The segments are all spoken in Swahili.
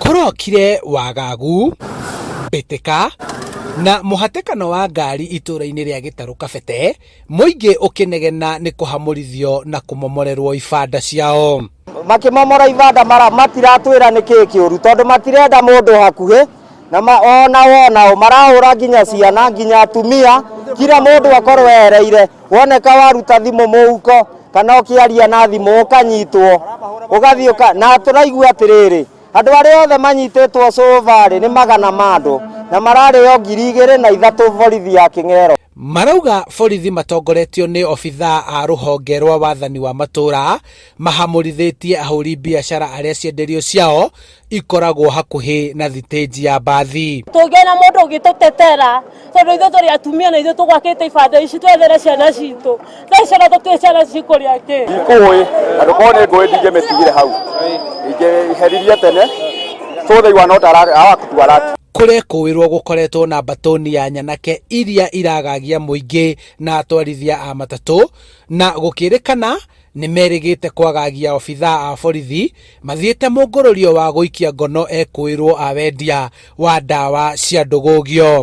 Kurokire wagagu, mbĩtĩka na mũhatĩkano wa ngari itũra-inĩ rĩa Gĩtarũ Kabete, mũingĩ ũkĩnegena nĩ kũhamũrithio na kũmomorerwo ibanda ciao. Makĩmomora ibanda matiratwĩra nĩkĩĩ kĩũru tondũ matirenda mũndũ hakuhĩ na onao marahũra nginya ciana nginya atumia, kila mũndũ akorwo ereire, woneka waruta thimũ mũhuko kana ũkĩaria na thimũ ũkanyitwo ũgathiĩ na tũraigua atĩrĩrĩ, andũ arĩa othe manyitĩtwo cobarĩ nĩ 100 na mararĩo 2,300 borithi ya Kĩng'ero. Marauga borithi matongoretio nĩ obithaa a rũhonge rwa wathani wa matũra mahamũrithĩtie ahũri biacara arĩa cienderio ciao ikoragwo hakuhĩ na thitĩnji ya mbathi. Tũngĩona mũndũ ũgĩtũtetera tondũ ithuĩ tũrĩ atumia na ithuĩ tũgwakĩte ibanda ici twethere ciana citũ, thaa ciana tũtirĩ ciana cikũrĩa kĩ. Ndikũĩ na ndũkorwo nĩ ngũĩ ndingĩmĩtigire hau, ingĩheririe tene tũthĩiwa no ndarakutuara. Kũrĩa kũwĩrwo gũkoretwo na mbatoni ya nyanake iria iragagia mũingĩ na atwarithia a matatũ, na gũkĩrĩkana nĩ merĩgĩte kwagagia obithaa a borithi mathiĩte mũngũrũrio wa gũikia ngono ekwĩrwo a wendia wa ndawa cia ndũgũgio.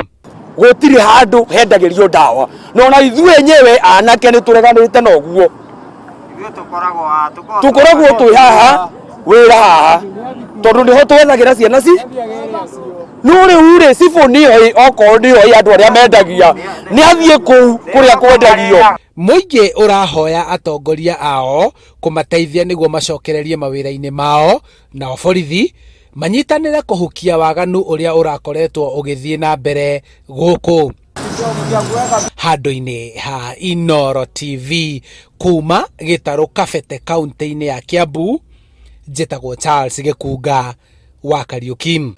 Gũtirĩ handũ hendagĩrio ndawa no na ithuĩ enyewe anake nĩ tũreganĩte na ũguo. Tũkoragwo twĩ haha wĩra haha tondũ nĩho twethagĩra ciana ci no rĩu rĩ cibũ nĩoĩ okorwo nĩoĩ andũ arĩa mendagia nĩ athiĩ kũu kũrĩa kwendagio. Mũingĩ ũrahoya atongoria ao kũmateithia nĩguo macokererie mawĩra-inĩ mao, na borithi manyitanĩre kũhukia waganu ũrĩa ũrakoretwo ũgĩthiĩ na mbere gũkũ. Handũ-inĩ ha Inooro TV kuma Gĩtarũ Kabete kaunti-inĩ ya Kiambu, njĩtagwo Charles Gĩkunga wa Kariũki.